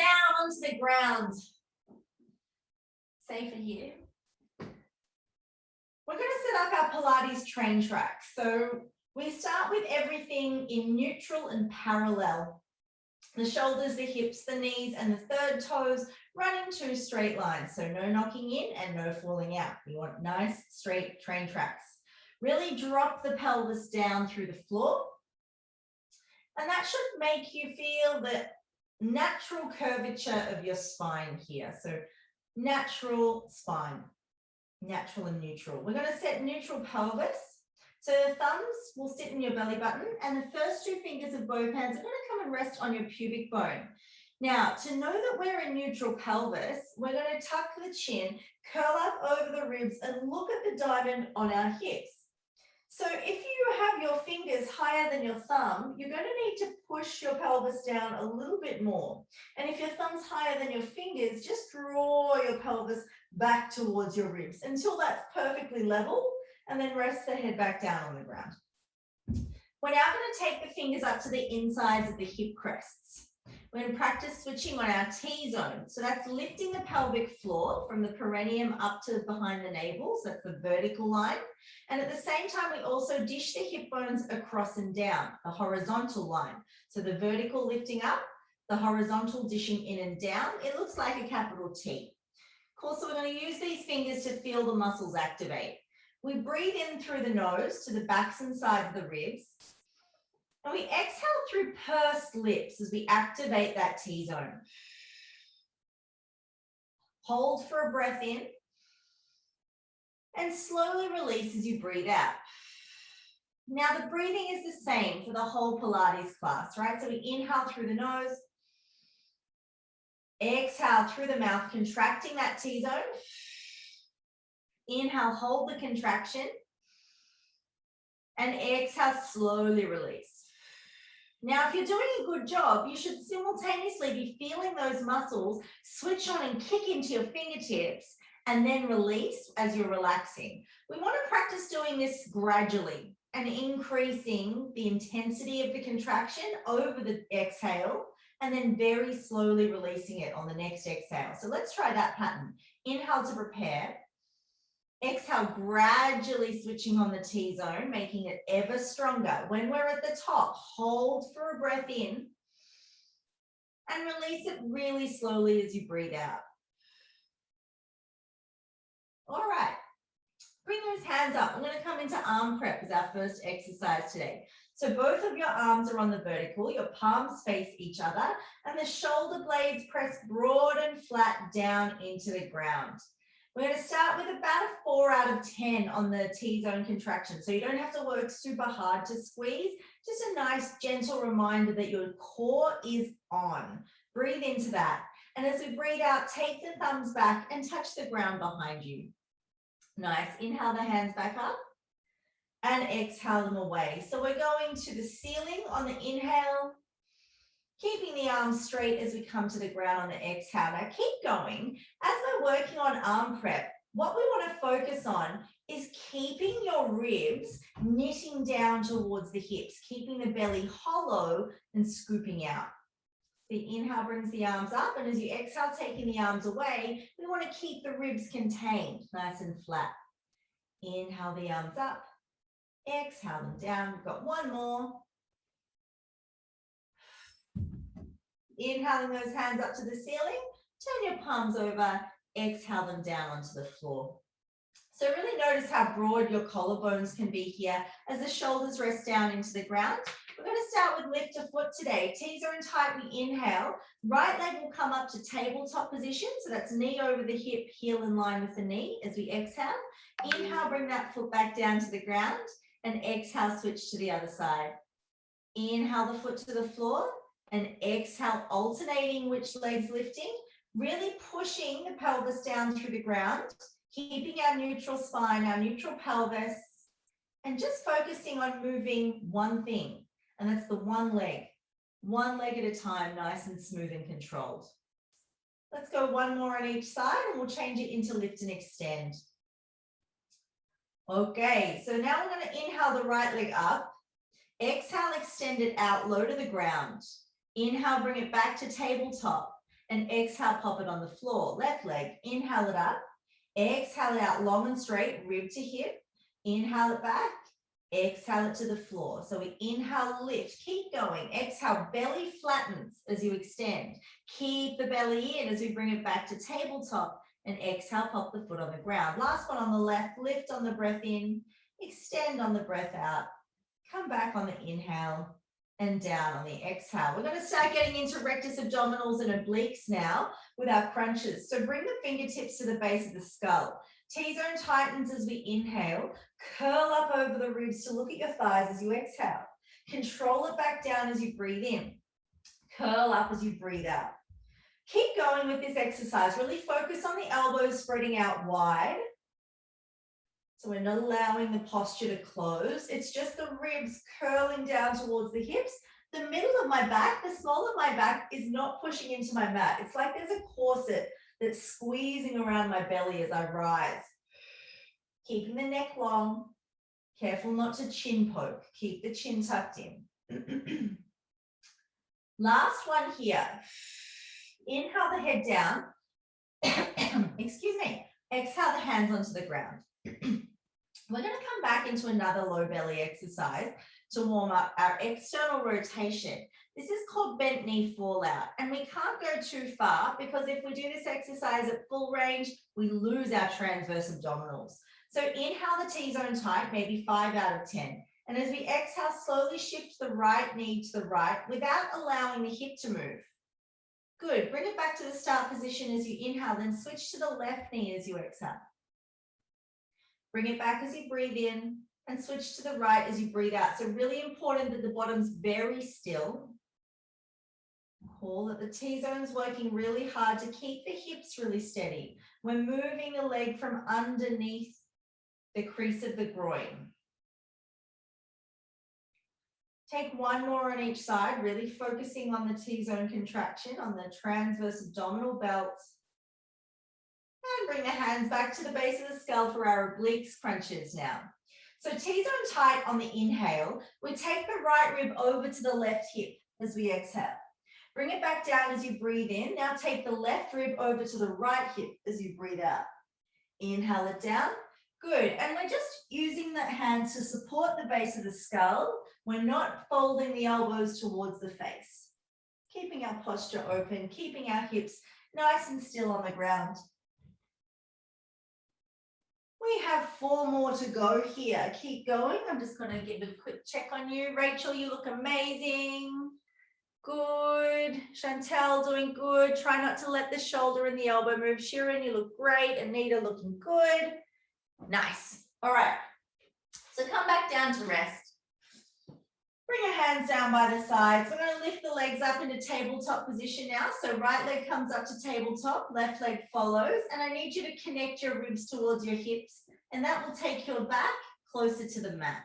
Down onto the ground. Safer here. We're going to set up our Pilates train tracks. So we start with everything in neutral and parallel. The shoulders, the hips, the knees, and the third toes run in 2 straight lines. So no knocking in and no falling out. We want nice straight train tracks. Really drop the pelvis down through the floor. And that should make you feel the natural curvature of your spine here. So natural spine, natural and neutral. We're going to set neutral pelvis. So the thumbs will sit in your belly button and the first 2 fingers of both hands are going to come and rest on your pubic bone. Now, to know that we're in neutral pelvis, we're going to tuck the chin, curl up over the ribs and look at the diamond on our hips. So if you have your fingers higher than your thumb, you're going to need to push your pelvis down a little bit more. And if your thumb's higher than your fingers, just draw your pelvis back towards your ribs until that's perfectly level, and then rest the head back down on the ground. We're now going to take the fingers up to the insides of the hip crests. We're going to practice switching on our T-zone. So that's lifting the pelvic floor from the perineum up to behind the navel. So that's the vertical line. And at the same time, we also dish the hip bones across and down, the horizontal line. So the vertical lifting up, the horizontal dishing in and down. It looks like a capital T. Cool, so we're going to use these fingers to feel the muscles activate. We breathe in through the nose to the backs and sides of the ribs. And we exhale through pursed lips as we activate that T-zone. Hold for a breath in. And slowly release as you breathe out. Now the breathing is the same for the whole Pilates class, right? So we inhale through the nose. Exhale through the mouth, contracting that T-zone. Inhale, hold the contraction. And exhale, slowly release. Now, if you're doing a good job, you should simultaneously be feeling those muscles switch on and kick into your fingertips and then release as you're relaxing. We want to practice doing this gradually and increasing the intensity of the contraction over the exhale and then very slowly releasing it on the next exhale. So let's try that pattern. Inhale to prepare. Exhale, gradually switching on the T-zone, making it ever stronger. When we're at the top, hold for a breath in and release it really slowly as you breathe out. All right, bring those hands up. I'm going to come into arm prep as our first exercise today. So both of your arms are on the vertical, your palms face each other, and the shoulder blades press broad and flat down into the ground. We're going to start with about a 4 out of 10 on the T-zone contraction. So you don't have to work super hard to squeeze, just a nice gentle reminder that your core is on. Breathe into that. And as we breathe out, take the thumbs back and touch the ground behind you. Nice. Inhale the hands back up and exhale them away. So we're going to the ceiling on the inhale, keeping the arms straight as we come to the ground on the exhale. Now keep going. As we're working on arm prep, what we want to focus on is keeping your ribs knitting down towards the hips, keeping the belly hollow and scooping out. The inhale brings the arms up, and as you exhale, taking the arms away, we want to keep the ribs contained, nice and flat. Inhale the arms up, exhale them down. We've got one more. Inhaling those hands up to the ceiling, turn your palms over, exhale them down onto the floor. So really notice how broad your collarbones can be here as the shoulders rest down into the ground. We're going to start with lift a foot today. T-zone tight, we inhale. Right leg will come up to tabletop position. So that's knee over the hip, heel in line with the knee as we exhale. Inhale, bring that foot back down to the ground and exhale, switch to the other side. Inhale the foot to the floor. And exhale, alternating which leg's lifting, really pushing the pelvis down through the ground, keeping our neutral spine, our neutral pelvis, and just focusing on moving one thing, and that's the one leg at a time, nice and smooth and controlled. Let's go one more on each side, and we'll change it into lift and extend. Okay, so now we're going to inhale the right leg up, exhale, extend it out low to the ground. Inhale, bring it back to tabletop. and exhale, pop it on the floor. Left leg, inhale it up, exhale it out long and straight, rib to hip, inhale it back, exhale it to the floor. So we inhale, lift, keep going. Exhale, belly flattens as you extend. Keep the belly in as we bring it back to tabletop, and exhale, pop the foot on the ground. Last one on the left, lift on the breath in, extend on the breath out, come back on the inhale, and down on the exhale. We're going to start getting into rectus abdominals and obliques now with our crunches. So bring the fingertips to the base of the skull. T-zone tightens as we inhale. Curl up over the ribs to look at your thighs as you exhale. Control it back down as you breathe in. Curl up as you breathe out. Keep going with this exercise. Really focus on the elbows spreading out wide. So we're not allowing the posture to close. It's just the ribs curling down towards the hips. The middle of my back, the small of my back is not pushing into my mat. It's like there's a corset that's squeezing around my belly as I rise. Keeping the neck long. Careful not to chin poke. Keep the chin tucked in. Last one here. Inhale the head down. Excuse me. Exhale the hands onto the ground. We're going to come back into another low belly exercise to warm up our external rotation. This is called bent knee fallout, and we can't go too far because if we do this exercise at full range, we lose our transverse abdominals. So inhale the T-zone tight, maybe 5 out of 10. And as we exhale, slowly shift the right knee to the right without allowing the hip to move. Good. Bring it back to the start position as you inhale, then switch to the left knee as you exhale. Bring it back as you breathe in and switch to the right as you breathe out. So really important that the bottom's very still. Recall that the T-zone's working really hard to keep the hips really steady. We're moving the leg from underneath the crease of the groin. Take one more on each side, really focusing on the T-zone contraction, on the transverse abdominal belts. And bring the hands back to the base of the skull for our obliques crunches now. So T-zone tight on the inhale. We take the right rib over to the left hip as we exhale. Bring it back down as you breathe in. Now take the left rib over to the right hip as you breathe out. Inhale it down. Good. And we're just using the hands to support the base of the skull. We're not folding the elbows towards the face. Keeping our posture open, keeping our hips nice and still on the ground. We have 4 more to go here. Keep going. I'm just going to give a quick check on you. Rachel, you look amazing. Good. Chantel, doing good. Try not to let the shoulder and the elbow move. Shirin, you look great. Anita, looking good. Nice. All right. So come back down to rest. Bring your hands down by the sides. We're going to lift the legs up into tabletop position now. So right leg comes up to tabletop, left leg follows, and I need you to connect your ribs towards your hips, and that will take your back closer to the mat.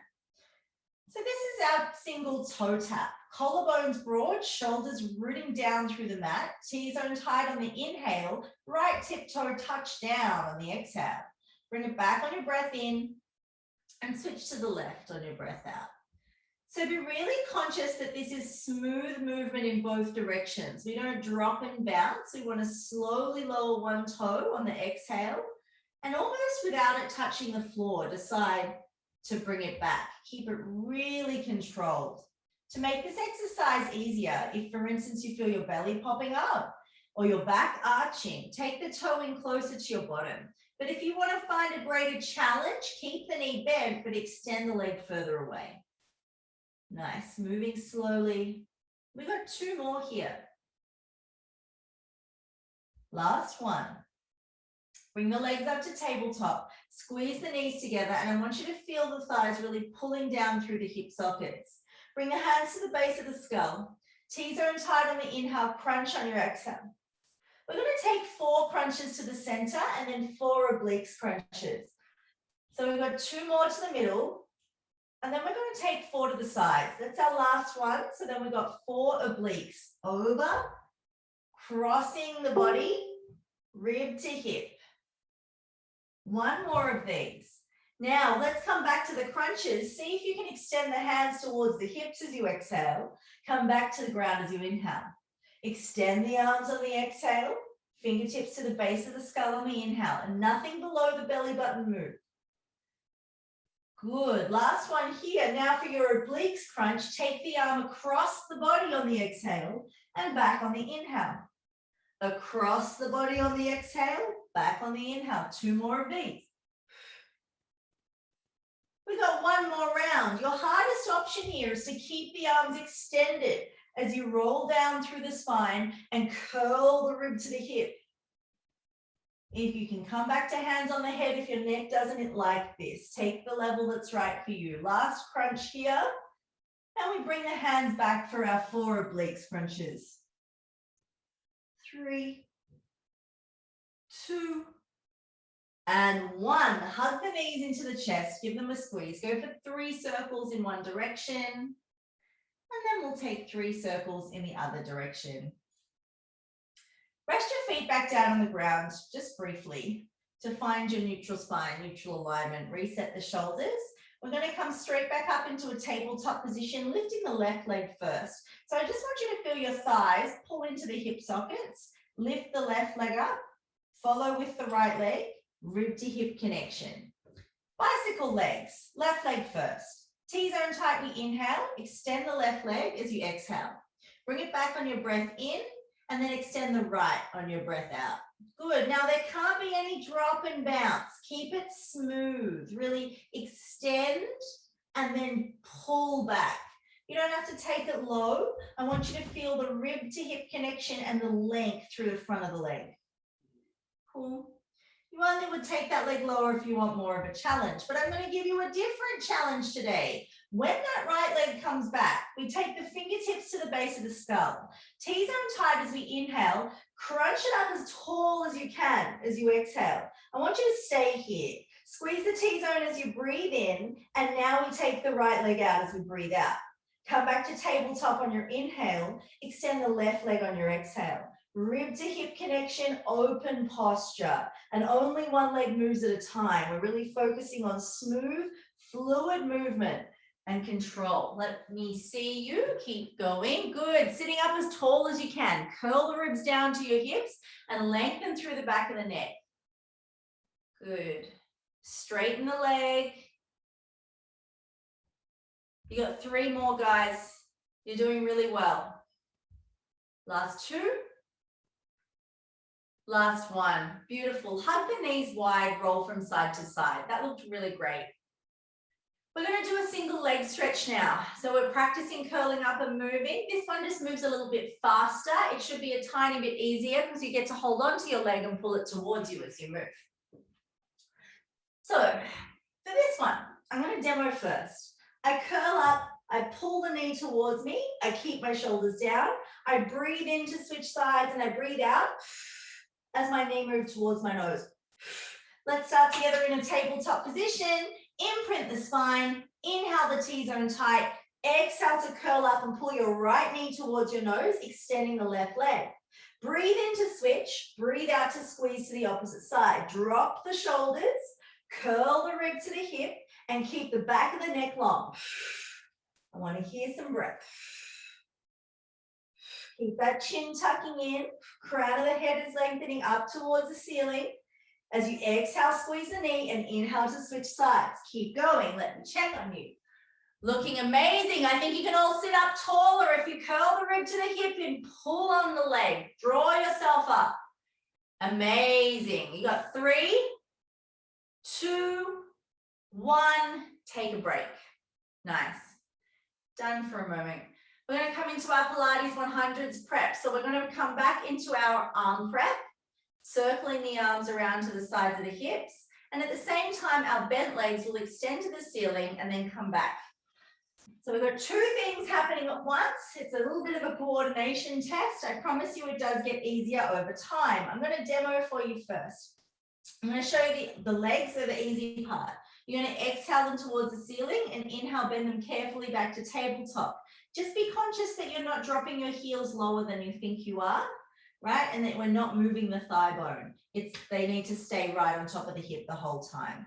So this is our single toe tap. Collarbones broad, shoulders rooting down through the mat, T-zone tight on the inhale, right tip toe touch down on the exhale. Bring it back on your breath in and switch to the left on your breath out. So be really conscious that this is smooth movement in both directions. We don't drop and bounce. We want to slowly lower one toe on the exhale and almost without it touching the floor, decide to bring it back. Keep it really controlled. To make this exercise easier, if for instance you feel your belly popping up or your back arching, take the toe in closer to your bottom. But if you want to find a greater challenge, keep the knee bent, but extend the leg further away. Nice, moving slowly. We've got 2 more here. Last one. Bring the legs up to tabletop. Squeeze the knees together, and I want you to feel the thighs really pulling down through the hip sockets. Bring the hands to the base of the skull. T-zone tight on the inhale, crunch on your exhale. We're going to take 4 crunches to the center and then 4 obliques crunches. So we've got 2 more to the middle. And then we're going to take 4 to the sides. That's our last one. So then we've got 4 obliques. Over, crossing the body, rib to hip. 1 more of these. Now let's come back to the crunches. See if you can extend the hands towards the hips as you exhale. Come back to the ground as you inhale. Extend the arms on the exhale, fingertips to the base of the skull on the inhale, and nothing below the belly button move. Good, last one here. Now for your obliques crunch, take the arm across the body on the exhale and back on the inhale. Across the body on the exhale, back on the inhale. 2 more of these. We got 1 more round. Your hardest option here is to keep the arms extended as you roll down through the spine and curl the rib to the hip. If you can come back to hands on the head, if your neck doesn't like this, take the level that's right for you. Last crunch here. And we bring the hands back for our 4 obliques crunches. 3, 2, and 1. Hug the knees into the chest, give them a squeeze. Go for 3 circles in one direction, and then we'll take 3 circles in the other direction. Rest your feet back down on the ground, just briefly, to find your neutral spine, neutral alignment. Reset the shoulders. We're going to come straight back up into a tabletop position, lifting the left leg first. So I just want you to feel your thighs pull into the hip sockets, lift the left leg up, follow with the right leg, rib to hip connection. Bicycle legs, left leg first. T-zone tight, we inhale, extend the left leg as you exhale. Bring it back on your breath in, and then extend the right on your breath out. Good, now there can't be any drop and bounce. Keep it smooth, really extend and then pull back. You don't have to take it low. I want you to feel the rib to hip connection and the length through the front of the leg. Cool. You only would take that leg lower if you want more of a challenge, but I'm going to give you a different challenge today. When that right leg comes back, we take the fingertips to the base of the skull. T-zone tight as we inhale, crunch it up as tall as you can as you exhale. I want you to stay here. Squeeze the T-zone as you breathe in, and now we take the right leg out as we breathe out. Come back to tabletop on your inhale, extend the left leg on your exhale. Rib to hip connection, open posture, and only one leg moves at a time. We're really focusing on smooth, fluid movement and control. Let me see you. Keep going. Good. Sitting up as tall as you can. Curl the ribs down to your hips and lengthen through the back of the neck. Good. Straighten the leg. You got 3 more, guys. You're doing really well. Last 2. Last 1. Beautiful. Hug the knees wide, roll from side to side. That looked really great. We're going to do a single leg stretch now. So we're practicing curling up and moving. This one just moves a little bit faster. It should be a tiny bit easier because you get to hold on to your leg and pull it towards you as you move. So for this one, I'm going to demo first. I curl up, I pull the knee towards me, I keep my shoulders down, I breathe in to switch sides and I breathe out as my knee moves towards my nose. Let's start together in a tabletop position. Imprint the spine, inhale the T-zone tight, exhale to curl up and pull your right knee towards your nose, extending the left leg. Breathe in to switch, breathe out to squeeze to the opposite side. Drop the shoulders, curl the rib to the hip, and keep the back of the neck long. I want to hear some breath. Keep that chin tucking in, crown of the head is lengthening up towards the ceiling. As you exhale, squeeze the knee and inhale to switch sides. Keep going, let me check on you. Looking amazing. I think you can all sit up taller if you curl the rib to the hip and pull on the leg. Draw yourself up. Amazing. You got 3, 2, 1. Take a break. Nice. Done for a moment. We're going to come into our Pilates 100s prep. So we're going to come back into our arm prep, circling the arms around to the sides of the hips. And at the same time, our bent legs will extend to the ceiling and then come back. So we've got 2 things happening at once. It's a little bit of a coordination test. I promise you it does get easier over time. I'm going to demo for you first. I'm going to show you the legs are the easy part. You're going to exhale them towards the ceiling and inhale, bend them carefully back to tabletop. Just be conscious that you're not dropping your heels lower than you think you are, right? And that we're not moving the thigh bone. They need to stay right on top of the hip the whole time.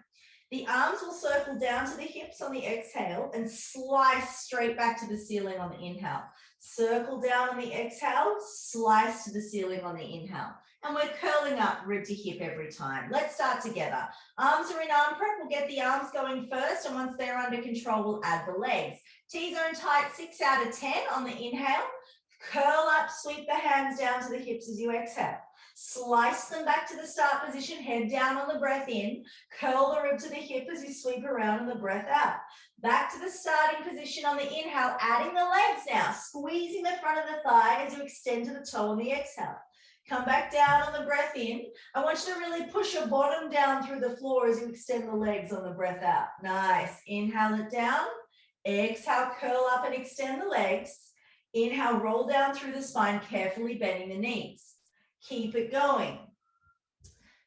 The arms will circle down to the hips on the exhale and slice straight back to the ceiling on the inhale. Circle down on the exhale, slice to the ceiling on the inhale. And we're curling up rib to hip every time. Let's start together. Arms are in arm prep. We'll get the arms going first. And once they're under control, we'll add the legs. T's are in tight, 6 out of 10 on the inhale. Curl up, sweep the hands down to the hips as you exhale. Slice them back to the start position, head down on the breath in. Curl the rib to the hip as you sweep around on the breath out. Back to the starting position on the inhale, adding the legs now, squeezing the front of the thigh as you extend to the toe on the exhale. Come back down on the breath in. I want you to really push your bottom down through the floor as you extend the legs on the breath out. Nice. Inhale it down. Exhale, curl up and extend the legs. Inhale, roll down through the spine, carefully bending the knees. Keep it going.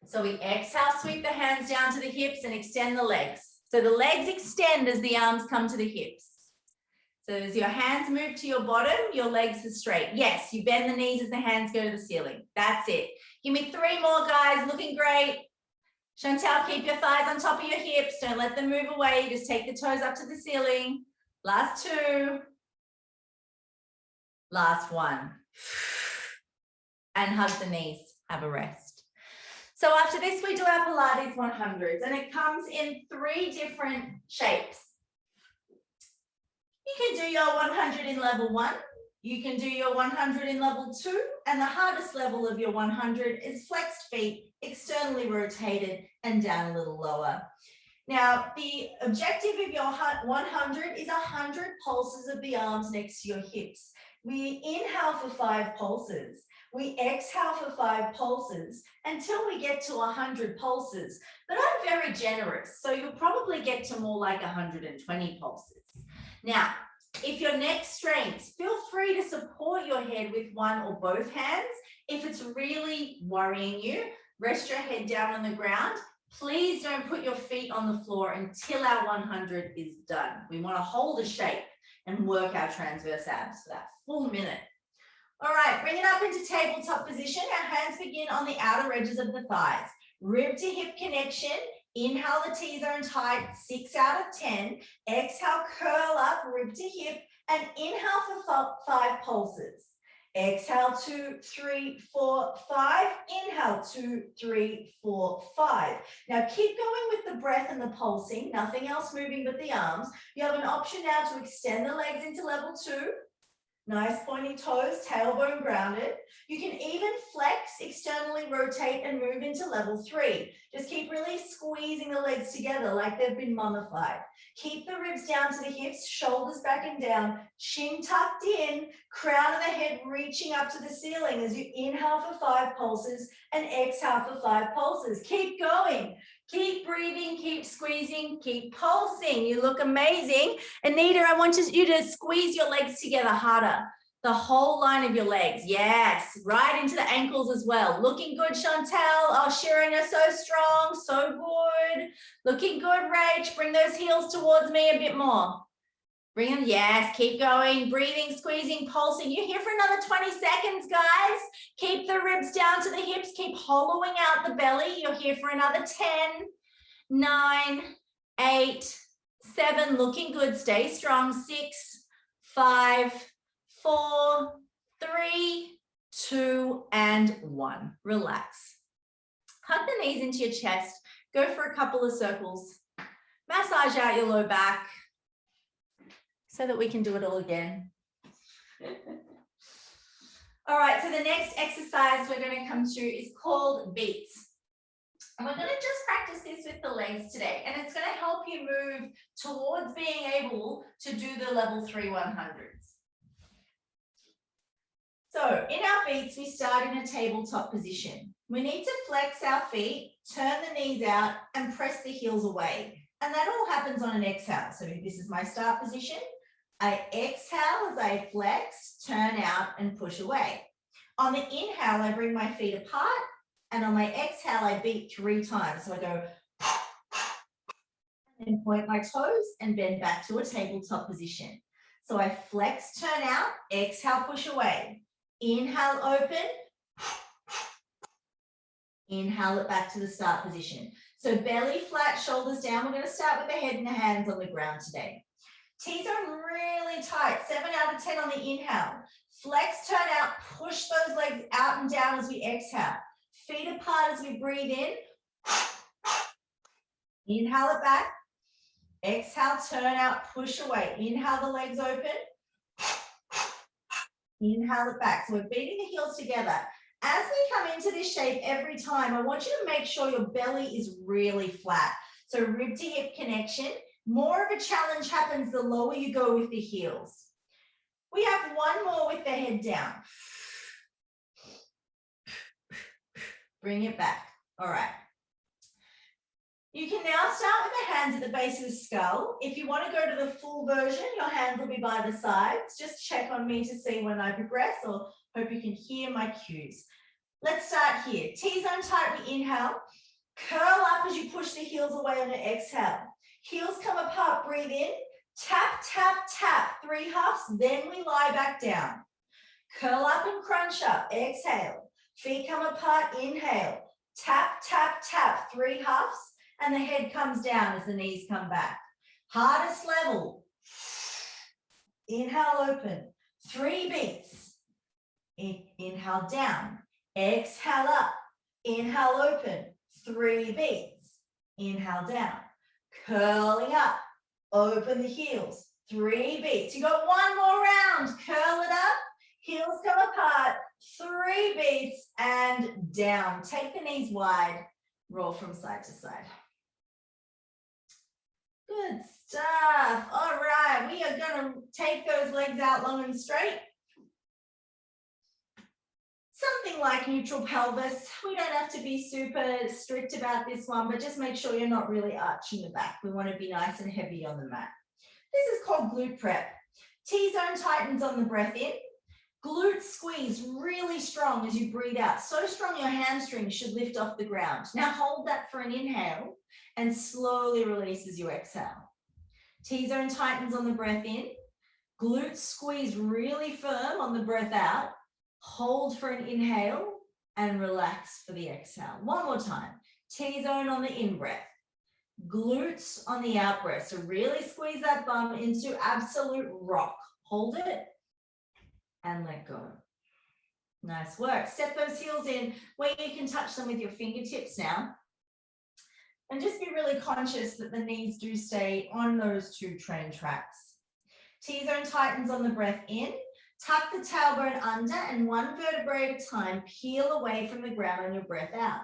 So we exhale, sweep the hands down to the hips and extend the legs. So the legs extend as the arms come to the hips. So as your hands move to your bottom, your legs are straight. Yes, you bend the knees as the hands go to the ceiling. That's it. Give me 3 more, guys. Looking great. Chantel, keep your thighs on top of your hips. Don't let them move away. Just take the toes up to the ceiling. Last 2. Last 1. And hug the knees. Have a rest. So after this, we do our Pilates 100s, and it comes in 3 different shapes. You can do your 100 in level 1. You can do your 100 in level 2, and the hardest level of your 100 is flexed feet, externally rotated and down a little lower. Now, the objective of your 100 is 100 pulses of the arms next to your hips. We inhale for 5 pulses. We exhale for 5 pulses until we get to 100 pulses. But I'm very generous, so you'll probably get to more like 120 pulses. Now, if your neck strains, feel free to support your head with one or both hands. If it's really worrying you, rest your head down on the ground. Please don't put your feet on the floor until our 100 is done. We want to hold a shape and work our transverse abs for that full minute. All right, bring it up into tabletop position. Our hands begin on the outer edges of the thighs. Rib to hip connection. Inhale, the T's are in tight, 6 out of 10. Exhale, curl up, rib to hip, and inhale for 5 pulses. Exhale, 2, 3, 4, 5. Inhale, 2, 3, 4, 5. Now keep going with the breath and the pulsing, nothing else moving but the arms. You have an option now to extend the legs into level 2. Nice pointy toes, tailbone grounded. You can even flex, externally rotate and move into level 3. Just keep really squeezing the legs together like they've been mummified. Keep the ribs down to the hips, shoulders back and down, chin tucked in, crown of the head reaching up to the ceiling as you inhale for 5 pulses and exhale for 5 pulses. Keep going. Keep breathing, keep squeezing, keep pulsing. You look amazing. Anita, I want you to squeeze your legs together harder. The whole line of your legs. Yes, right into the ankles as well. Looking good, Chantel. Oh, Sharon, you're so strong. So good. Looking good, Rach. Bring those heels towards me a bit more. Bring them. Yes, keep going. Breathing, squeezing, pulsing. You're here for another 20 seconds, guys. Keep the ribs down to the hips. Keep hollowing out the belly. You're here for another 10, 9, 8, 7. Looking good. Stay strong. 6, 5, 4, 3, 2, and 1. Relax. Hug the knees into your chest. Go for a couple of circles. Massage out your low back so that we can do it all again. All right, so the next exercise we're going to come to is called beats. And we're going to just practice this with the legs today. And it's going to help you move towards being able to do the level 3 100s. So in our beats, we start in a tabletop position. We need to flex our feet, turn the knees out, and press the heels away. And that all happens on an exhale. So this is my start position. I exhale as I flex, turn out, and push away. On the inhale, I bring my feet apart. And on my exhale, I beat 3 times. So I go, and point my toes and bend back to a tabletop position. So I flex, turn out, exhale, push away. Inhale, open. Inhale it back to the start position. So belly flat, shoulders down. We're going to start with the head and the hands on the ground today. T-zone really tight, 7 out of 10 on the inhale. Flex, turn out, push those legs out and down as we exhale. Feet apart as we breathe in. Inhale it back. Exhale, turn out, push away. Inhale the legs open. Inhale it back. So we're beating the heels together. As we come into this shape every time, I want you to make sure your belly is really flat. So rib to hip connection. More of a challenge happens the lower you go with the heels. We have one more with the head down. Bring it back. All right. You can now start with the hands at the base of the skull. If you want to go to the full version, your hands will be by the sides. Just check on me to see when I progress, or hope you can hear my cues. Let's start here. T-zone tight, we inhale. Curl up as you push the heels away on an exhale. Heels come apart, breathe in. Tap, tap, tap, 3 halves, then we lie back down. Curl up and crunch up, exhale. Feet come apart, inhale. Tap, tap, tap, 3 halves, and the head comes down as the knees come back. Hardest level. Inhale, open. 3 beats. Inhale, down. Exhale, up. Inhale, open. 3 beats. Inhale, down. Curling up. Open the heels. 3 beats. You got one more round. Curl it up. Heels come apart. 3 beats and down. Take the knees wide. Roll from side to side. Good stuff. All right. We are going to take those legs out long and straight. Something like neutral pelvis. We don't have to be super strict about this one, but just make sure you're not really arching the back. We want to be nice and heavy on the mat. This is called glute prep. T-zone tightens on the breath in. Glute squeeze really strong as you breathe out. So strong your hamstrings should lift off the ground. Now hold that for an inhale and slowly release as you exhale. T-zone tightens on the breath in. Glute squeeze really firm on the breath out. Hold for an inhale and relax for the exhale. One more time. T-zone on the in-breath. Glutes on the out-breath. So really squeeze that bum into absolute rock. Hold it and let go. Nice work. Step those heels in where you can touch them with your fingertips now. And just be really conscious that the knees do stay on those 2 train tracks. T-zone tightens on the breath in. Tuck the tailbone under and 1 vertebrae at a time, peel away from the ground on your breath out.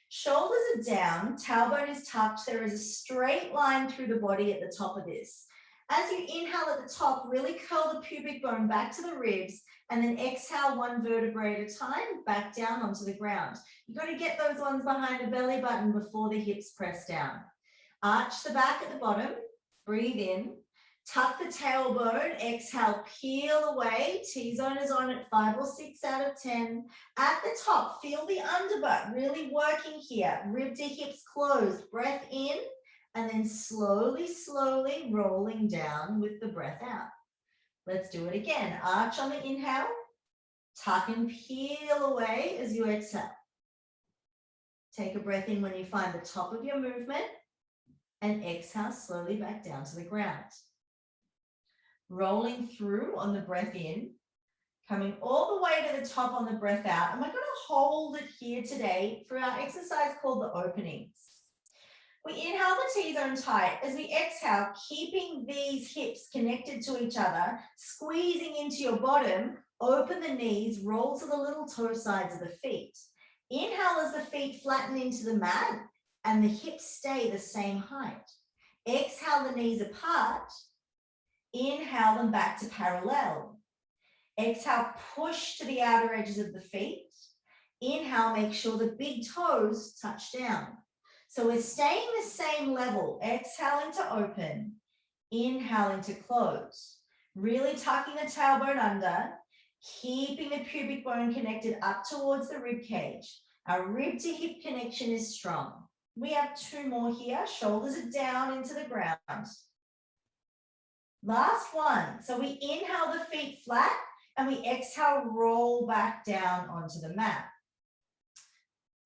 Shoulders are down, tailbone is tucked. There is a straight line through the body at the top of this. As you inhale at the top, really curl the pubic bone back to the ribs and then exhale 1 vertebrae at a time, back down onto the ground. You've got to get those ones behind the belly button before the hips press down. Arch the back at the bottom, breathe in. Tuck the tailbone, exhale, peel away. T-zone is on at 5 or 6 out of 10. At the top, feel the underbutt really working here. Rib to hips closed, breath in, and then slowly, slowly rolling down with the breath out. Let's do it again. Arch on the inhale, tuck and peel away as you exhale. Take a breath in when you find the top of your movement, and exhale slowly back down to the ground. Rolling through on the breath in, coming all the way to the top on the breath out. And we're going to hold it here today for our exercise called the openings. We inhale the T-zone tight. As we exhale, keeping these hips connected to each other, squeezing into your bottom, open the knees, roll to the little toe sides of the feet. Inhale as the feet flatten into the mat and the hips stay the same height. Exhale the knees apart. Inhale them back to parallel. Exhale, push to the outer edges of the feet. Inhale, make sure the big toes touch down. So we're staying the same level. Exhaling to open. Inhaling to close. Really tucking the tailbone under. Keeping the pubic bone connected up towards the rib cage. Our rib to hip connection is strong. We have 2 more here. Shoulders are down into the ground. Last one. So we inhale the feet flat and we exhale, roll back down onto the mat.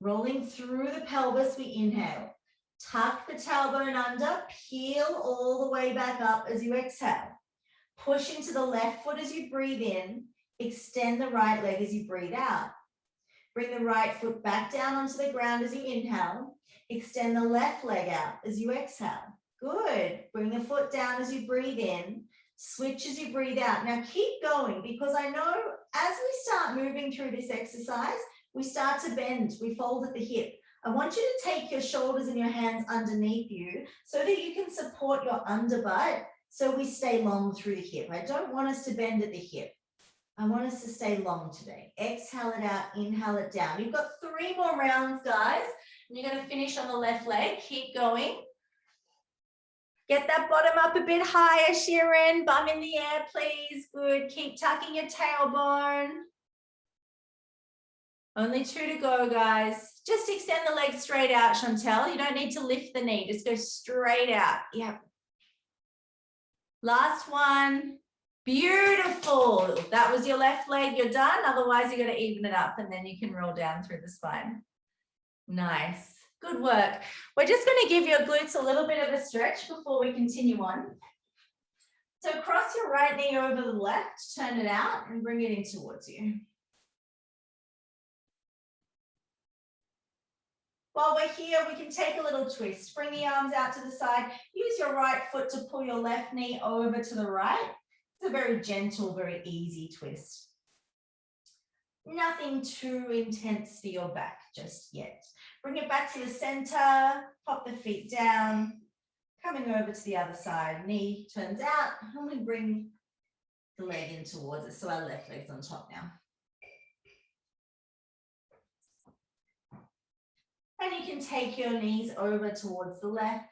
Rolling through the pelvis, we inhale. Tuck the tailbone under, peel all the way back up as you exhale. Push into the left foot as you breathe in. Extend the right leg as you breathe out. Bring the right foot back down onto the ground as you inhale. Extend the left leg out as you exhale. Good. Bring the foot down as you breathe in. Switch as you breathe out. Now keep going, because I know as we start moving through this exercise, we start to bend, we fold at the hip. I want you to take your shoulders and your hands underneath you so that you can support your underbutt so we stay long through the hip. I don't want us to bend at the hip. I want us to stay long today. Exhale it out, inhale it down. You've got 3 more rounds, guys. And you're going to finish on the left leg. Keep going. Get that bottom up a bit higher, Sharon. Bum in the air, please. Good. Keep tucking your tailbone. Only 2 to go, guys. Just extend the legs straight out, Chantel. You don't need to lift the knee. Just go straight out. Yep. Last one. Beautiful. That was your left leg. You're done. Otherwise, you're going to even it up and then you can roll down through the spine. Nice. Good work. We're just going to give your glutes a little bit of a stretch before we continue on. So cross your right knee over the left, turn it out and bring it in towards you. While we're here, we can take a little twist. Bring the arms out to the side. Use your right foot to pull your left knee over to the right. It's a very gentle, very easy twist. Nothing too intense for your back just yet. Bring it back to the center, pop the feet down, coming over to the other side. Knee turns out, and we bring the leg in towards us. So our left leg's on top now. And you can take your knees over towards the left.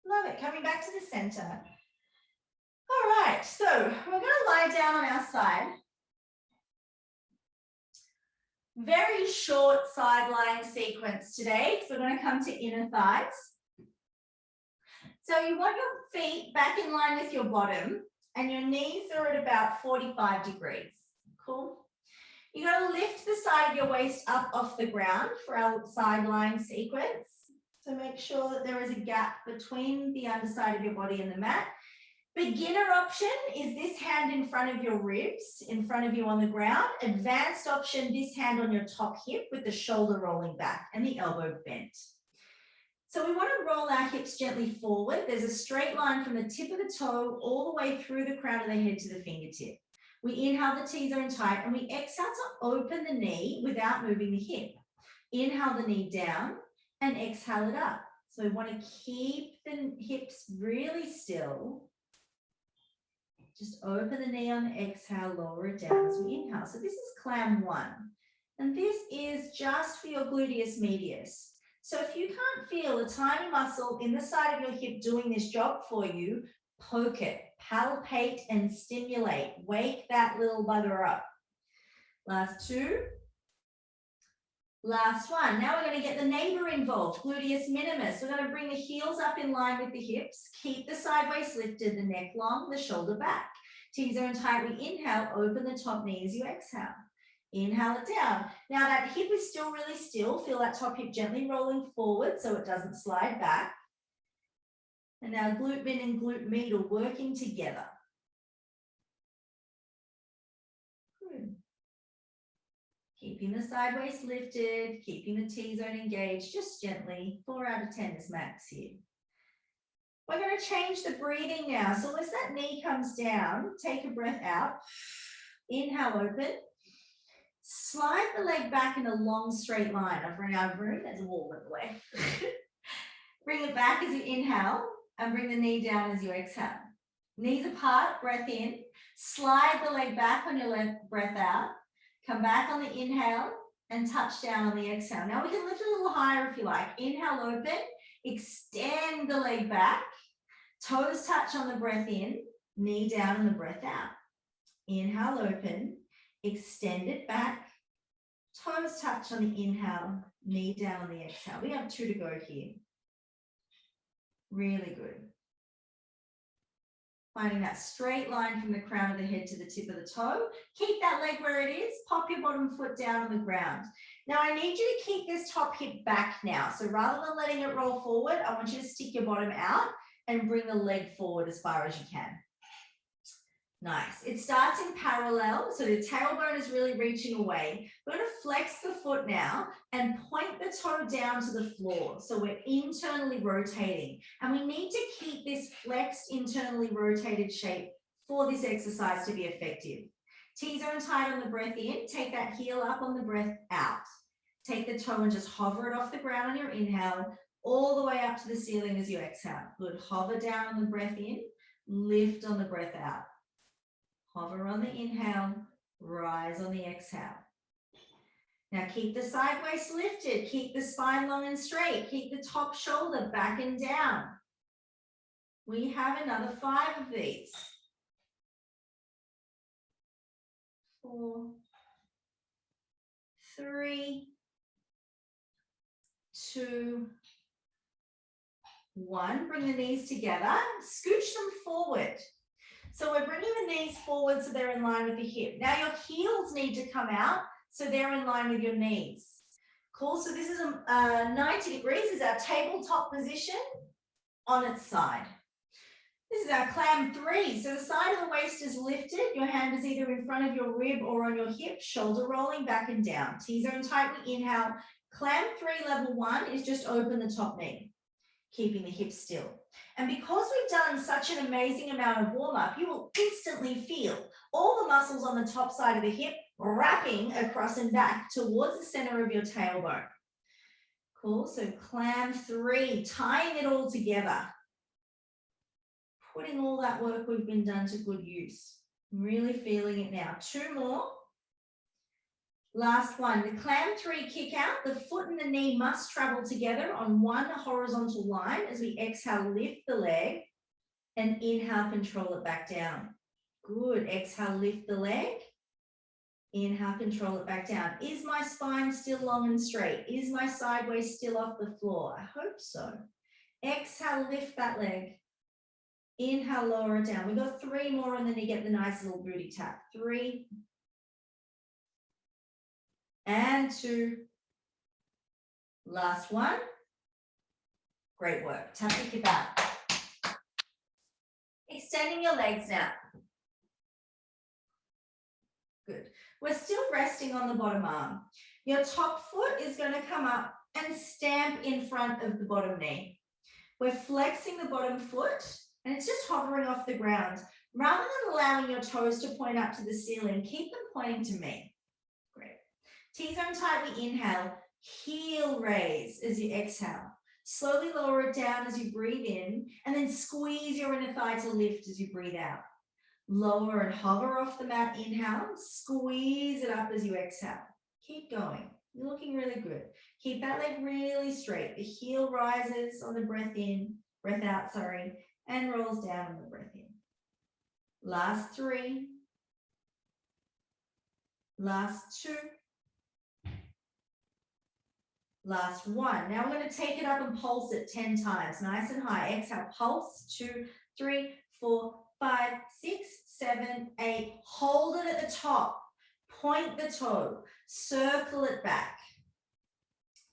Love it. Coming back to the center. All right, so we're going to lie down on our side. Very short side lying sequence today, because we're going to come to inner thighs. So you want your feet back in line with your bottom, and your knees are at about 45 degrees. Cool. You're going to lift the side of your waist up off the ground for our side lying sequence. So make sure that there is a gap between the underside of your body and the mat. Beginner option is this hand in front of your ribs, in front of you on the ground. Advanced option, this hand on your top hip with the shoulder rolling back and the elbow bent. So we want to roll our hips gently forward. There's a straight line from the tip of the toe all the way through the crown of the head to the fingertip. We inhale, the T's are in tight, and we exhale to open the knee without moving the hip. Inhale the knee down and exhale it up. So we want to keep the hips really still. Just open the knee on the exhale, lower it down as we inhale. So this is clam 1. And this is just for your gluteus medius. So if you can't feel a tiny muscle in the side of your hip doing this job for you, poke it, palpate and stimulate. Wake that little bugger up. Last 2. Last 1. Now we're going to get the neighbor involved, gluteus minimus. We're going to bring the heels up in line with the hips. Keep the side waist lifted, the neck long, the shoulder back. T's are in tight. We inhale, open the top knee as you exhale. Inhale it down. Now that hip is still really still. Feel that top hip gently rolling forward so it doesn't slide back. And now glute min and glute med are working together. Good. Keeping the side waist lifted, keeping the T-zone engaged, just gently. 4 out of 10 is max here. We're going to change the breathing now. So as that knee comes down, take a breath out. Inhale, open. Slide the leg back in a long straight line. I've run out of room. There's a wall in the way. Bring it back as you inhale and bring the knee down as you exhale. Knees apart, breath in. Slide the leg back on your left, breath out. Come back on the inhale and touch down on the exhale. Now we can lift a little higher if you like. Inhale, open. Extend the leg back. Toes touch on the breath in. Knee down on the breath out. Inhale, open. Extend it back. Toes touch on the inhale. Knee down on the exhale. We have 2 to go here. Really good. Finding that straight line from the crown of the head to the tip of the toe. Keep that leg where it is. Pop your bottom foot down on the ground. Now I need you to keep this top hip back now. So rather than letting it roll forward, I want you to stick your bottom out and bring the leg forward as far as you can. Nice. It starts in parallel, so the tailbone is really reaching away. We're going to flex the foot now and point the toe down to the floor. So we're internally rotating, and we need to keep this flexed, internally rotated shape for this exercise to be effective. T-zone tight on the breath in. Take that heel up on the breath out. Take the toe and just hover it off the ground on your inhale, all the way up to the ceiling as you exhale. Good. Hover down on the breath in, lift on the breath out. Hover on the inhale, rise on the exhale. Now keep the side waist lifted, keep the spine long and straight, keep the top shoulder back and down. We have another 5 of these. 4, 3, 2, 1. Bring the knees together, scooch them forward. So we're bringing the knees forward so they're in line with the hip. Now your heels need to come out so they're in line with your knees. Cool, so this is 90 degrees, is our tabletop position on its side. This is our clam 3. So the side of the waist is lifted. Your hand is either in front of your rib or on your hip, shoulder rolling back and down. T-zone tight, we inhale. Clam 3 level 1 is just open the top knee, keeping the hips still. And because we've done such an amazing amount of warm-up, you will instantly feel all the muscles on the top side of the hip wrapping across and back towards the center of your tailbone. Cool, so clam 3, tying it all together. Putting all that work we've been done to good use. I'm really feeling it now. 2 more. Last one, the clam 3 kick out. The foot and the knee must travel together on one horizontal line as we exhale, lift the leg, and inhale, control it back down. Good, exhale, lift the leg. Inhale, control it back down. Is my spine still long and straight? Is my sideways still off the floor? I hope so. Exhale, lift that leg. Inhale, lower it down. We got 3 more and then you get the nice little booty tap. 3. And 2. Last one. Great work. Tap your hip out. Extending your legs now. Good. We're still resting on the bottom arm. Your top foot is going to come up and stamp in front of the bottom knee. We're flexing the bottom foot and it's just hovering off the ground. Rather than allowing your toes to point up to the ceiling, keep them pointing to me. Great. T-zone tight, we inhale. Heel raise as you exhale. Slowly lower it down as you breathe in, and then squeeze your inner thigh to lift as you breathe out. Lower and hover off the mat, inhale. Squeeze it up as you exhale. Keep going. You're looking really good. Keep that leg really straight. The heel rises on the breath in, breath out, sorry, and rolls down on the breath in. Last 3. Last 2. Last 1. Now we're going to take it up and pulse it 10 times. Nice and high. Exhale, pulse. 2, 3, 4, 5, 6, 7, 8. Hold it at the top. Point the toe. Circle it back.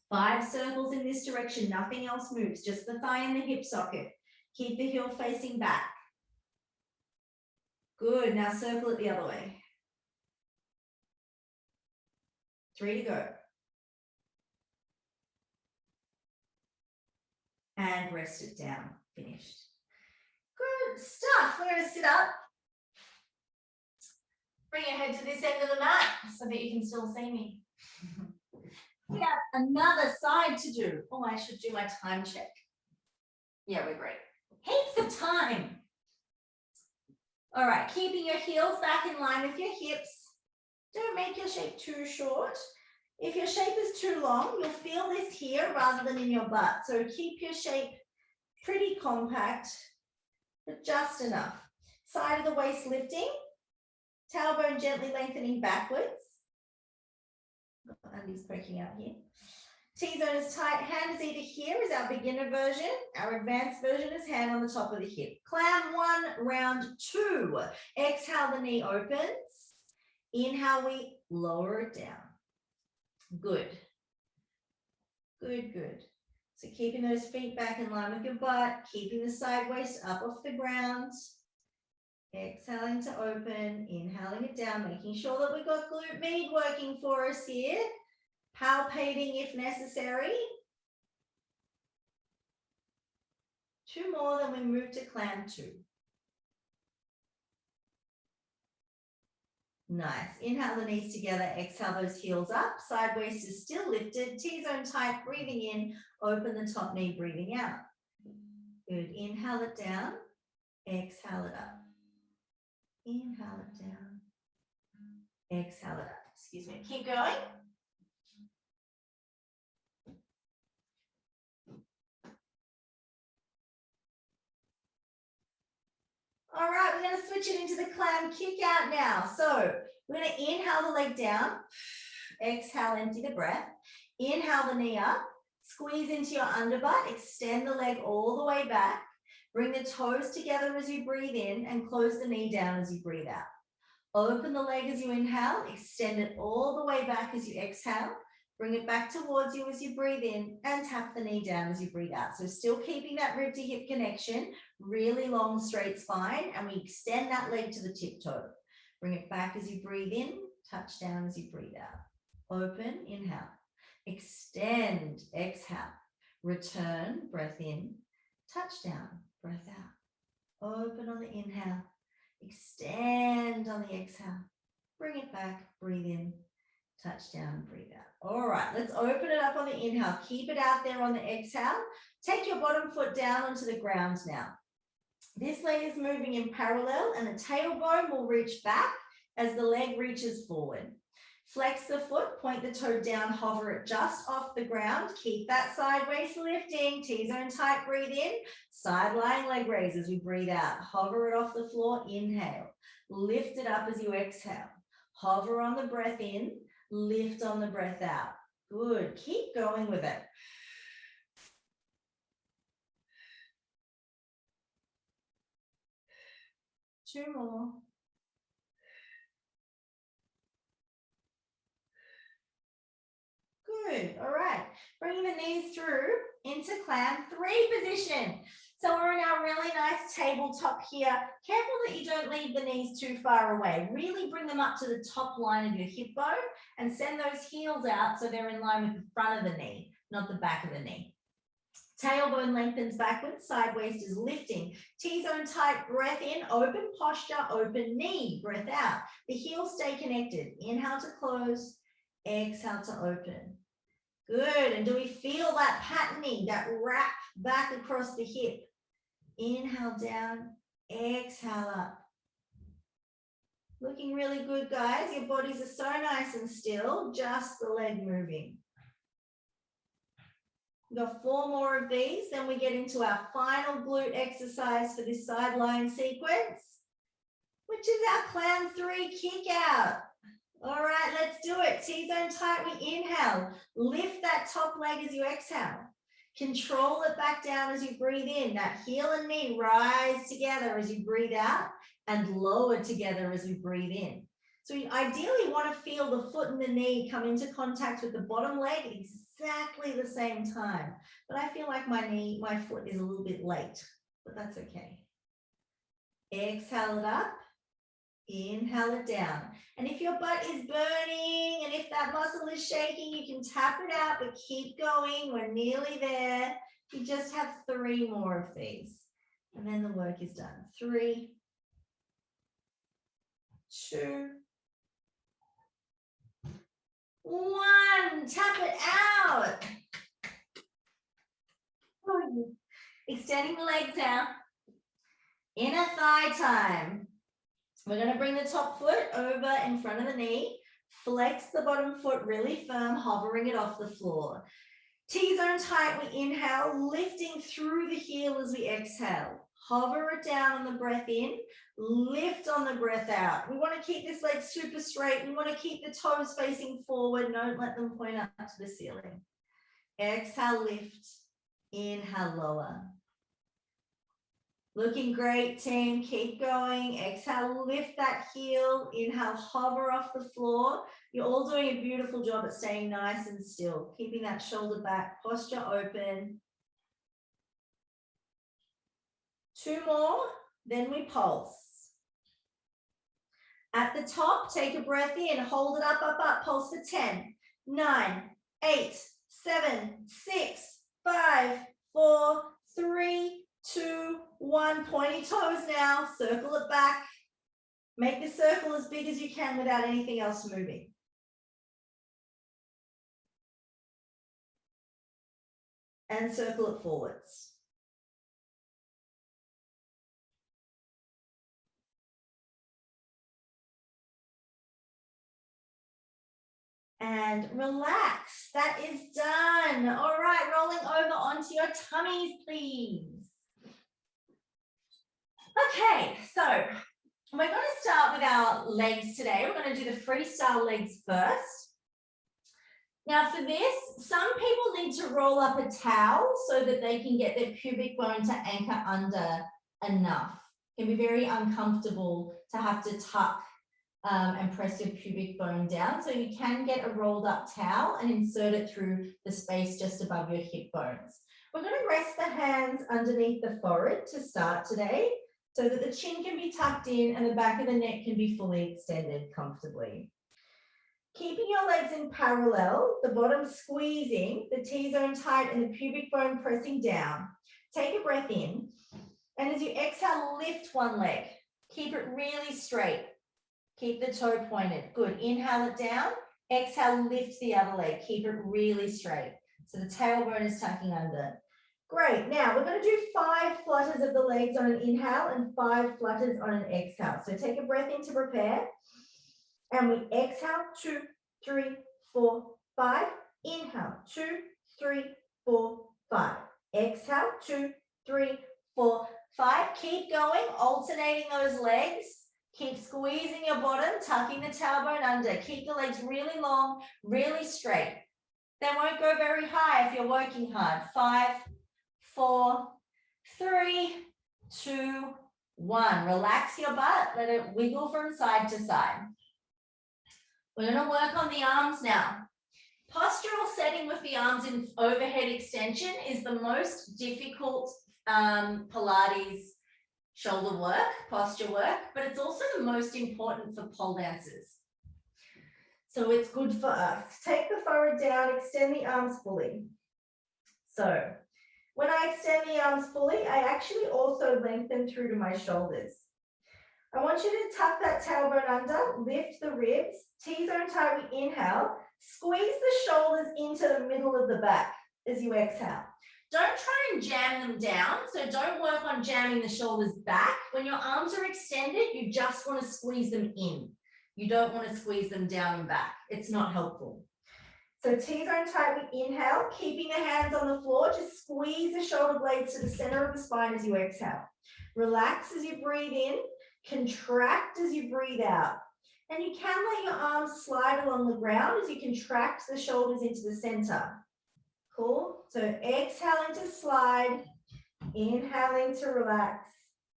5 circles in this direction. Nothing else moves. Just the thigh and the hip socket. Keep the heel facing back. Good. Now circle it the other way. 3 to go. And rest it down. Finished. Good stuff. We're going to sit up. Bring your head to this end of the mat so that you can still see me. We have another side to do. Oh, I should do my time check. Yeah, we're great. Heaps of time. All right, keeping your heels back in line with your hips. Don't make your shape too short. If your shape is too long, you'll feel this here rather than in your butt. So keep your shape pretty compact, but just enough. Side of the waist lifting, tailbone gently lengthening backwards. Undies poking out here. T-zone is tight. Hand is either here is our beginner version. Our advanced version is hand on the top of the hip. Clam 1, round 2. Exhale, the knee opens. Inhale, we lower it down. Good. Good, good. So keeping those feet back in line with your butt, keeping the side waist up off the ground. Exhaling to open, inhaling it down, making sure that we've got glute med working for us here. Palpating if necessary. 2 more, then we move to clam 2. Nice. Inhale the knees together, exhale those heels up. Side waist is still lifted. T-zone tight, breathing in. Open the top knee, breathing out. Good. Inhale it down. Exhale it up. Inhale it down. Exhale it up. Excuse me. Keep going. All right, we're going to switch it into the clam kick out now. So we're going to inhale the leg down. Exhale, empty the breath. Inhale the knee up. Squeeze into your underbutt. Extend the leg all the way back. Bring the toes together as you breathe in and close the knee down as you breathe out. Open the leg as you inhale. Extend it all the way back as you exhale. Bring it back towards you as you breathe in and tap the knee down as you breathe out. So still keeping that rib to hip connection, really long straight spine, and we extend that leg to the tip toe. Bring it back as you breathe in, touch down as you breathe out. Open, inhale. Extend, exhale. Return, breath in, touch down, breath out. Open on the inhale. Extend on the exhale. Bring it back, breathe in, touch down, breathe out. All right, let's open it up on the inhale. Keep it out there on the exhale. Take your bottom foot down onto the ground now. This leg is moving in parallel and the tailbone will reach back as the leg reaches forward. Flex the foot, point the toe down, hover it just off the ground. Keep that side waist lifting. T-zone tight, breathe in. Side lying leg raise as we breathe out. Hover it off the floor, inhale. Lift it up as you exhale. Hover on the breath in. Lift on the breath out. Good. Keep going with it. Two more. Good. All right. Bringing the knees through into clam 3 position. So we're in our really nice tabletop here. Careful that you don't leave the knees too far away. Really bring them up to the top line of your hip bone and send those heels out so they're in line with the front of the knee, not the back of the knee. Tailbone lengthens backwards, side waist is lifting. T-zone tight, breath in, open posture, open knee, breath out. The heels stay connected. Inhale to close, exhale to open. Good, and do we feel that patterning, that wrap back across the hip? Inhale down, exhale up. Looking really good, guys. Your bodies are so nice and still, just the leg moving. We've got 4 more of these, then we get into our final glute exercise for this side lying sequence, which is our clam 3 kick out. All right, let's do it. T-zone tight, we inhale. Lift that top leg as you exhale. Control it back down as you breathe in. That heel and knee rise together as you breathe out and lower together as we breathe in. So you ideally want to feel the foot and the knee come into contact with the bottom leg at exactly the same time. But I feel like my foot is a little bit late, but that's okay. Exhale it up. Inhale it down. And if your butt is burning and if that muscle is shaking, you can tap it out, but keep going. We're nearly there. You just have 3 more of these. And then the work is done. 3, 2, 1. Tap it out. Extending the legs out. Inner thigh time. We're going to bring the top foot over in front of the knee. Flex the bottom foot really firm, hovering it off the floor. T-zone tight, we inhale, lifting through the heel as we exhale. Hover it down on the breath in, lift on the breath out. We want to keep this leg super straight. We want to keep the toes facing forward. Don't let them point up to the ceiling. Exhale, lift. Inhale, lower. Looking great, team. Keep going. Exhale, lift that heel. Inhale, hover off the floor. You're all doing a beautiful job at staying nice and still, keeping that shoulder back, posture open. 2 more, then we pulse. At the top, take a breath in, hold it up, pulse for 10, 9, 8, 7, 6, 5, 4, 3, 2, 1. Pointy toes now, circle it back. Make the circle as big as you can without anything else moving. And circle it forwards. And relax. That is done. All right, rolling over onto your tummies, please. Okay, so we're going to start with our legs today. We're going to do the freestyle legs first. Now for this, some people need to roll up a towel so that they can get their pubic bone to anchor under enough. It can be very uncomfortable to have to tuck and press your pubic bone down. So you can get a rolled up towel and insert it through the space just above your hip bones. We're going to rest the hands underneath the forehead to start today so that the chin can be tucked in and the back of the neck can be fully extended comfortably. Keeping your legs in parallel, the bottom squeezing, the T-zone tight and the pubic bone pressing down. Take a breath in, and as you exhale, lift one leg. Keep it really straight. Keep the toe pointed. Good. Inhale it down. Exhale, lift the other leg. Keep it really straight. So the tailbone is tucking under. Great. Now we're going to do 5 flutters of the legs on an inhale and 5 flutters on an exhale. So take a breath in to prepare. And we exhale, 2, 3, 4, 5. Inhale, 2, 3, 4, 5. Exhale, 2, 3, 4, 5. Keep going, alternating those legs. Keep squeezing your bottom, tucking the tailbone under. Keep the legs really long, really straight. They won't go very high if you're working hard. 5, 4, 3, 2, 1. Relax your butt. Let it wiggle from side to side. We're going to work on the arms now. Postural setting with the arms in overhead extension is the most difficult Pilates shoulder work, posture work, but it's also the most important for pole dancers. So it's good for us. Take the forehead down, extend the arms fully. So when I extend the arms fully, I actually also lengthen through to my shoulders. I want you to tuck that tailbone under, lift the ribs, T-zone tight, we inhale, squeeze the shoulders into the middle of the back as you exhale. Don't try and jam them down, so don't work on jamming the shoulders back. When your arms are extended, you just want to squeeze them in. You don't want to squeeze them down and back. It's not helpful. So T-zone tight, we inhale, keeping the hands on the floor, just squeeze the shoulder blades to the center of the spine as you exhale. Relax as you breathe in. Contract as you breathe out. And you can let your arms slide along the ground as you contract the shoulders into the center. Cool? So exhaling to slide, inhaling to relax.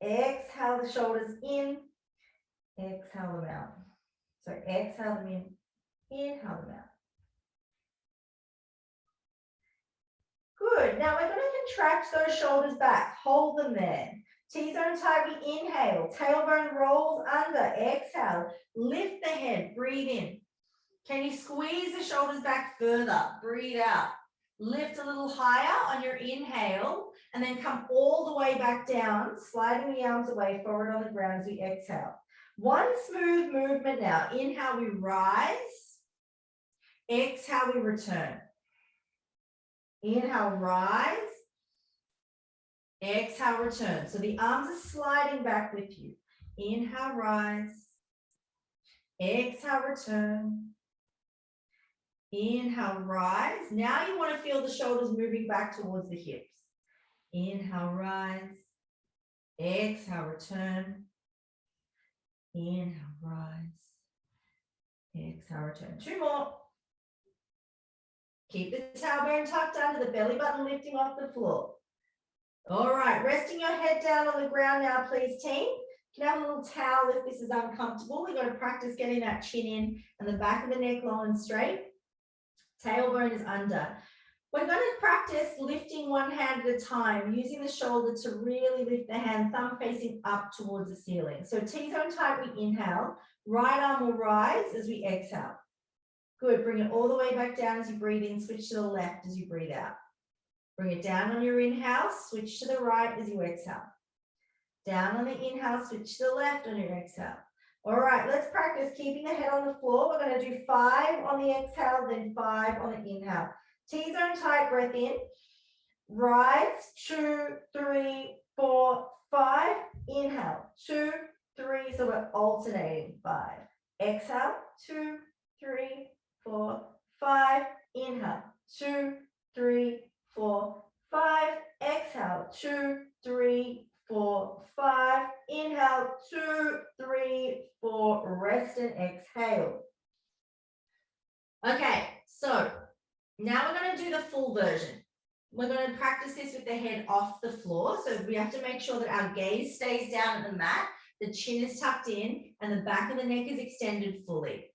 Exhale the shoulders in, exhale them out. So exhale them in, inhale them out. Good. Now we're going to contract those shoulders back. Hold them there. T-zone tight, we inhale, tailbone rolls under, exhale, lift the head, breathe in. Can you squeeze the shoulders back further? Breathe out. Lift a little higher on your inhale and then come all the way back down, sliding the arms away, forward on the ground as we exhale. One smooth movement now. Inhale, we rise. Exhale, we return. Inhale, rise. Exhale, return. So the arms are sliding back with you. Inhale, rise. Exhale, return. Inhale, rise. Now you want to feel the shoulders moving back towards the hips. Inhale, rise. Exhale, return. Inhale, rise. Exhale, return. 2 more. Keep the tailbone tucked under, the belly button lifting off the floor. All right, right, resting your head down on the ground now, please, team. You can have a little towel if this is uncomfortable. We've got to practice getting that chin in and the back of the neck long and straight. Tailbone is under. We're going to practice lifting one hand at a time, using the shoulder to really lift the hand, thumb facing up towards the ceiling. So T-zone tight, we inhale. Right arm will rise as we exhale. Good, bring it all the way back down as you breathe in, switch to the left as you breathe out. Bring it down on your inhale, switch to the right as you exhale. Down on the inhale, switch to the left on your exhale. All right, let's practice keeping the head on the floor. We're going to do 5 on the exhale, then 5 on the inhale. T-zone tight, breath in. Rise, 2, 3, 4, 5. Inhale, 2, 3. So we're alternating. 5. Exhale, 2, 3, 4, 5. Inhale, 2, 3, 4, 5. Exhale, 2, 3, 4, 5. Inhale, 2, 3, 4. Rest and exhale. Okay, so now we're going to do the full version. We're going to practice this with the head off the floor. So we have to make sure that our gaze stays down at the mat, the chin is tucked in, and the back of the neck is extended fully.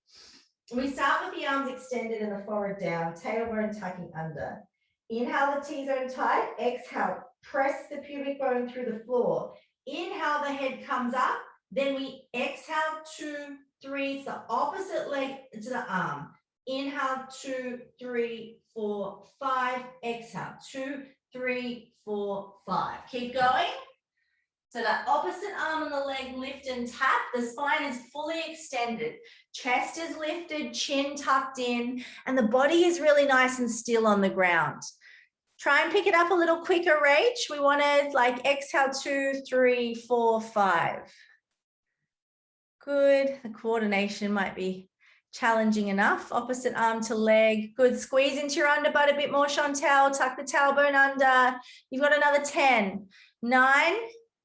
We start with the arms extended and the forehead down, tailbone tucking under. Inhale the T-zone tight, exhale, press the pubic bone through the floor. Inhale, the head comes up, then we exhale, 2, 3, it's the opposite leg to the arm. Inhale, 2, 3, 4, 5, exhale, 2, 3, 4, 5. Keep going. So that opposite arm and the leg lift and tap, the spine is fully extended. Chest is lifted, chin tucked in, and the body is really nice and still on the ground. Try and pick it up a little quicker, Rach. We want to like exhale, 2, 3, 4, 5. Good. The coordination might be challenging enough. Opposite arm to leg. Good. Squeeze into your underbutt a bit more, Chantel. Tuck the tailbone under. You've got another 10, 9,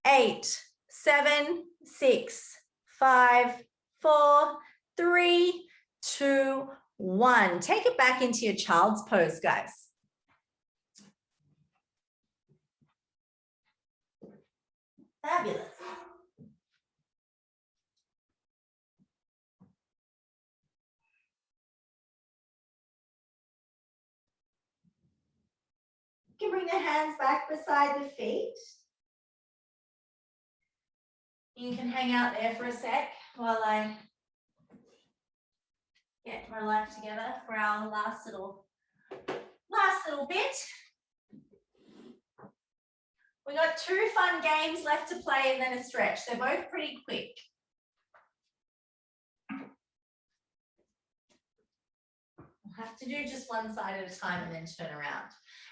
8, 7, 6, 5, 4, 3, 2, 1. Take it back into your child's pose, guys. Fabulous. You can bring the hands back beside the feet. You can hang out there for a sec while I get my life together for our last little bit. We got 2 fun games left to play and then a stretch. They're both pretty quick. We'll have to do just one side at a time and then turn around.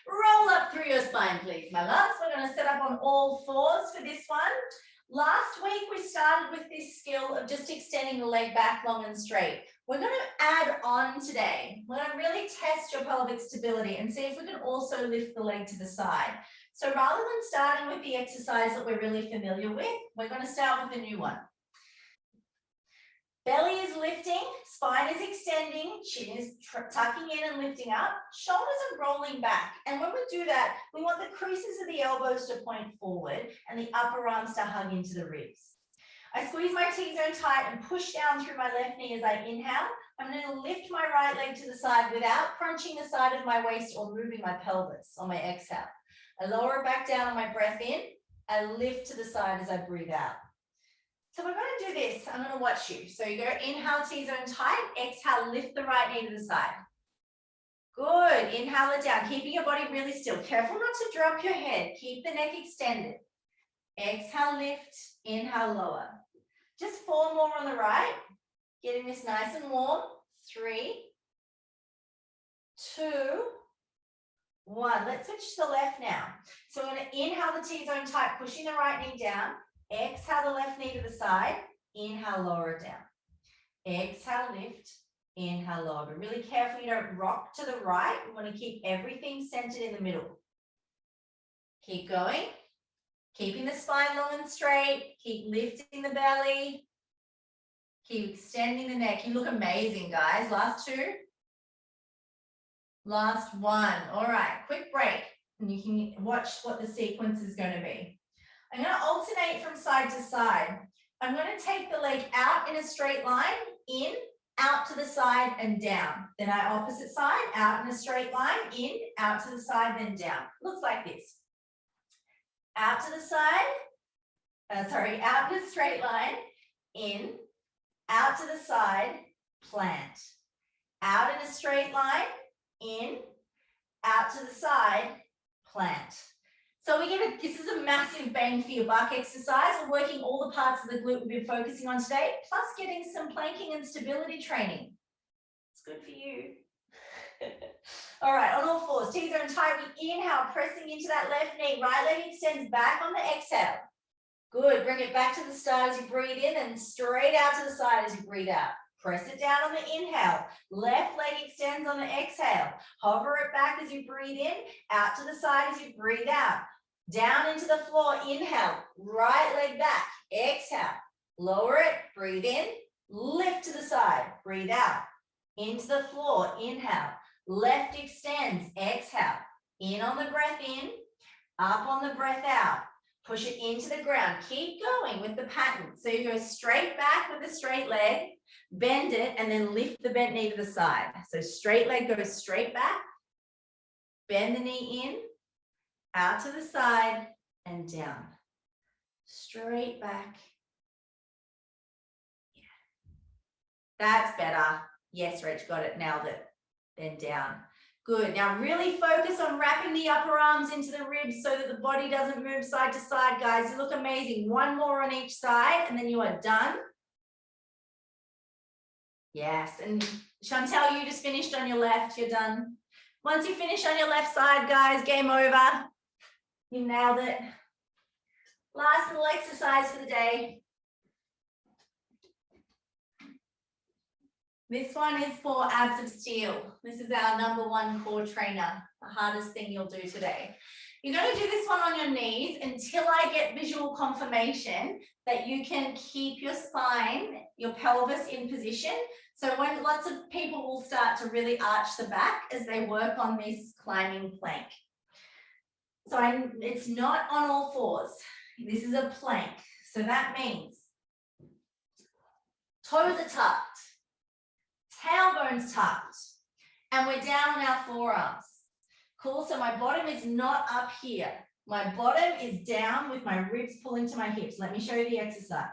Roll up through your spine, please, my loves. We're going to set up on all fours for this one. Last week, we started with this skill of just extending the leg back long and straight. We're going to add on today. We're going to really test your pelvic stability and see if we can also lift the leg to the side. So rather than starting with the exercise that we're really familiar with, we're going to start with a new one. Belly is lifting, spine is extending, chin is tucking in and lifting up, shoulders are rolling back. And when we do that, we want the creases of the elbows to point forward and the upper arms to hug into the ribs. I squeeze my T-zone tight and push down through my left knee as I inhale. I'm going to lift my right leg to the side without crunching the side of my waist or moving my pelvis on my exhale. I lower it back down on my breath in. I lift to the side as I breathe out. So we're going to do this. I'm going to watch you. So you go inhale, T-zone tight. Exhale, lift the right knee to the side. Good. Inhale it down, keeping your body really still. Careful not to drop your head. Keep the neck extended. Exhale, lift. Inhale, lower. Just 4 more on the right. Getting this nice and warm. 3, 2, 1. Let's switch to the left now. So we're going to inhale the T-zone tight, pushing the right knee down. Exhale the left knee to the side. Inhale, lower it down. Exhale, lift. Inhale, lower. But really careful you don't rock to the right. We want to keep everything centered in the middle. Keep going. Keeping the spine long and straight. Keep lifting the belly. Keep extending the neck. You look amazing, guys. Last 2. Last 1. All right, quick break. And you can watch what the sequence is going to be. I'm going to alternate from side to side. I'm going to take the leg out in a straight line, in, out to the side and down. Then I opposite side, out in a straight line, in, out to the side, then down. Looks like this. Out to the side, out in a straight line, in, out to the side, plant. Out in a straight line, in, out to the side, plant. So this is a massive bang for your buck exercise. We're working all the parts of the glute we've been focusing on today, plus getting some planking and stability training. It's good for you. All right, on all fours, T's are tight. We inhale, pressing into that left knee. Right leg extends back on the exhale. Good, bring it back to the start as you breathe in and straight out to the side as you breathe out. Press it down on the inhale. Left leg extends on the exhale. Hover it back as you breathe in, out to the side as you breathe out. Down into the floor, inhale. Right leg back, exhale. Lower it, breathe in, lift to the side, breathe out. Into the floor, inhale. Left extends, exhale. In on the breath in, up on the breath out. Push it into the ground. Keep going with the pattern. So you go straight back with a straight leg, bend it, and then lift the bent knee to the side. So straight leg goes straight back, bend the knee in, out to the side, and down. Straight back. Yeah. That's better. Yes, Rach, got it, nailed it. Then down. Good. Now really focus on wrapping the upper arms into the ribs so that the body doesn't move side to side, guys. You look amazing. One more on each side, and then you are done. Yes, and Chantel, you just finished on your left. You're done. Once you finish on your left side, guys, game over. You nailed it. Last little exercise for the day. This one is for abs of steel. This is our #1 core trainer, the hardest thing you'll do today. You're going to do this one on your knees until I get visual confirmation that you can keep your spine, your pelvis in position. So when lots of people will start to really arch the back as they work on this climbing plank. So it's not on all fours. This is a plank. So that means toes are tucked, tailbones tucked, and we're down on our forearms. Cool, so my bottom is not up here. My bottom is down with my ribs pulling to my hips. Let me show you the exercise.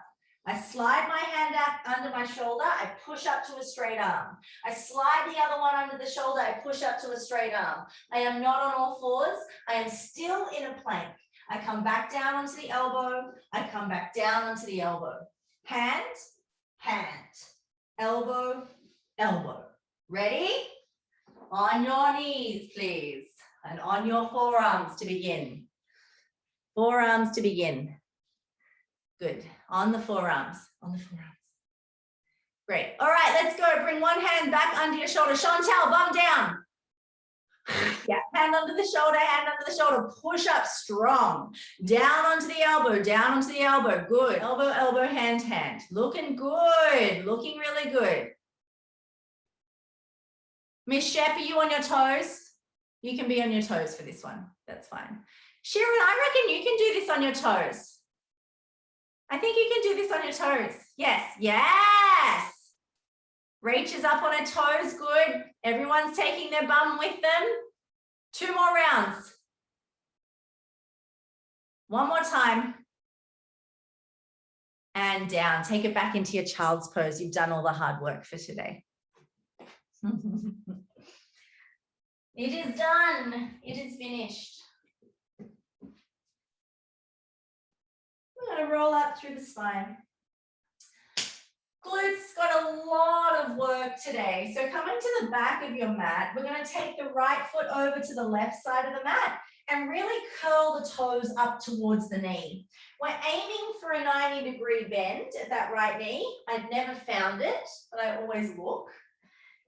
I slide my hand up under my shoulder, I push up to a straight arm. I slide the other one under the shoulder, I push up to a straight arm. I am not on all fours, I am still in a plank. I come back down onto the elbow, I come back down onto the elbow. Hand, hand, elbow, elbow. Ready? On your knees, please. And on your forearms to begin. Forearms to begin. Good. On the forearms. On the forearms. Great. All right, let's go. Bring one hand back under your shoulder. Chantel, bum down. Yeah, hand under the shoulder, hand under the shoulder. Push up strong. Down onto the elbow, down onto the elbow. Good. Elbow, elbow, hand, hand. Looking good. Looking really good. Miss Shep, are you on your toes? You can be on your toes for this one. That's fine. Sharon, I reckon you can do this on your toes. I think you can do this on your toes. Yes, yes. Reaches up on her toes, good. Everyone's taking their bum with them. 2 more rounds. One more time. And down. Take it back into your child's pose. You've done all the hard work for today. It is done. It is finished. We're going to roll up through the spine. Glutes got a lot of work today. So coming to the back of your mat, we're going to take the right foot over to the left side of the mat and really curl the toes up towards the knee. We're aiming for a 90-degree bend at that right knee. I've never found it, but I always look.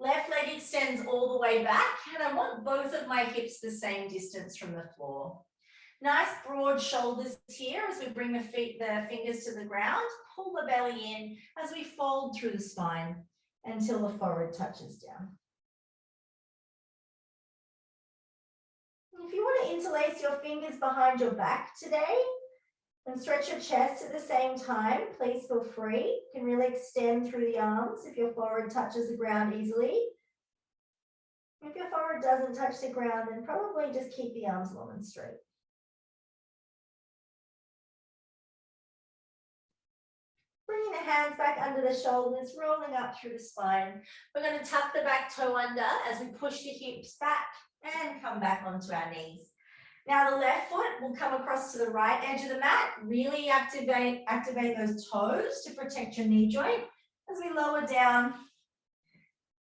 Left leg extends all the way back, and I want both of my hips the same distance from the floor. Nice broad shoulders here as we bring the fingers to the ground. Pull the belly in as we fold through the spine until the forehead touches down. If you want to interlace your fingers behind your back today, And stretch your chest at the same time. Please feel free. You can really extend through the arms if your forehead touches the ground easily. If your forehead doesn't touch the ground, then probably just keep the arms long and straight. Bringing the hands back under the shoulders, rolling up through the spine. We're going to tuck the back toe under as we push the hips back and come back onto our knees. Now the left foot will come across to the right edge of the mat. Really activate those toes to protect your knee joint as we lower down,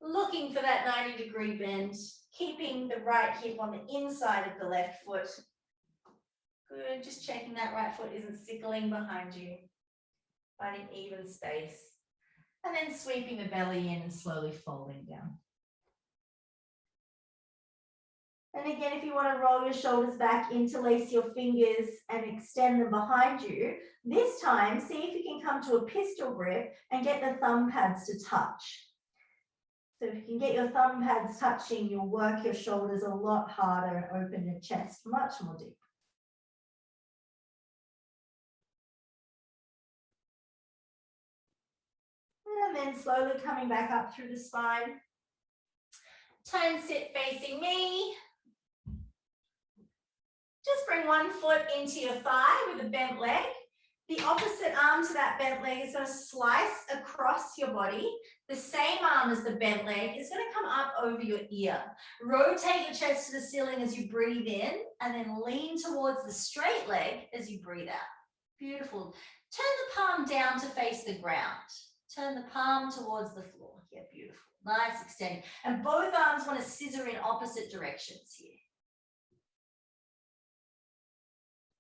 looking for that 90-degree bend, keeping the right hip on the inside of the left foot. Good, just checking that right foot isn't sickling behind you. Finding even space. And then sweeping the belly in and slowly folding down. And again, if you want to roll your shoulders back, interlace your fingers and extend them behind you, this time, see if you can come to a pistol grip and get the thumb pads to touch. So if you can get your thumb pads touching, you'll work your shoulders a lot harder and open your chest much more deep. And then slowly coming back up through the spine. Turn, sit facing me. Just bring one foot into your thigh with a bent leg. The opposite arm to that bent leg is going to slice across your body. The same arm as the bent leg is going to come up over your ear. Rotate your chest to the ceiling as you breathe in and then lean towards the straight leg as you breathe out. Beautiful. Turn the palm down to face the ground. Turn the palm towards the floor. Yeah, beautiful. Nice extending. And both arms want to scissor in opposite directions here.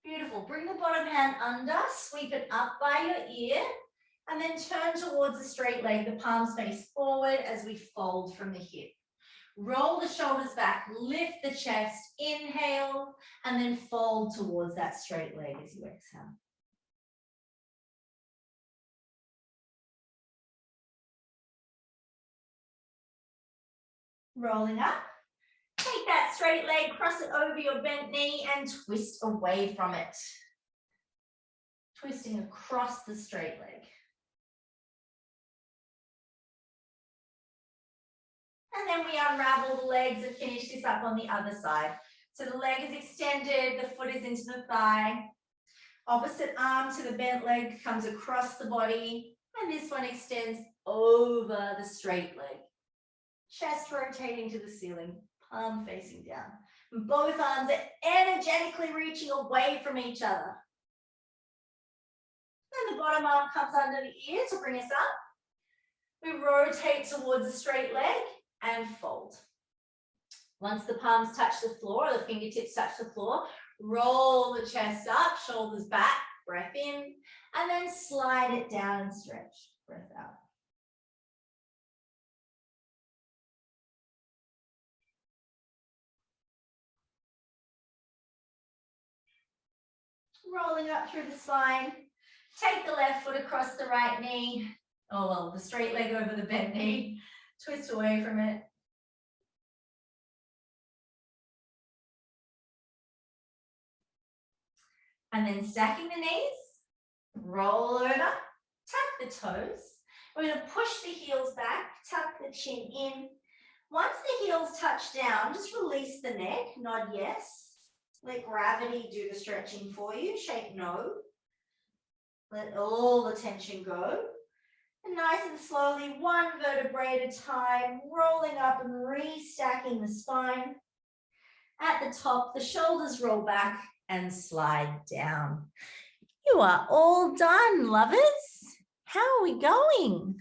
Beautiful. Bring the bottom hand under, sweep it up by your ear, and then turn towards the straight leg. The palms face forward as we fold from the hip. Roll the shoulders back, lift the chest, inhale, and then fold towards that straight leg as you exhale. Rolling up. Take that straight leg, cross it over your bent knee and twist away from it. Twisting across the straight leg. And then we unravel the legs and finish this up on the other side. So the leg is extended, the foot is into the thigh. Opposite arm to the bent leg comes across the body, and this one extends over the straight leg. Chest rotating to the ceiling, palm facing down. And both arms are energetically reaching away from each other. Then the bottom arm comes under the ear to bring us up. We rotate towards the straight leg and fold. Once the palms touch the floor, or the fingertips touch the floor, roll the chest up, shoulders back, breath in, and then slide it down and stretch. Breath out. Rolling up through the spine. Take the left foot across the right knee. Oh, well, the straight leg over the bent knee. Twist away from it. And then stacking the knees, roll over, tuck the toes. We're going to push the heels back, tuck the chin in. Once the heels touch down, just release the neck, nod yes. Let gravity do the stretching for you, shape no. Let all the tension go. And nice and slowly, one vertebrae at a time, rolling up and restacking the spine. At the top, the shoulders roll back and slide down. You are all done, lovers. How are we going?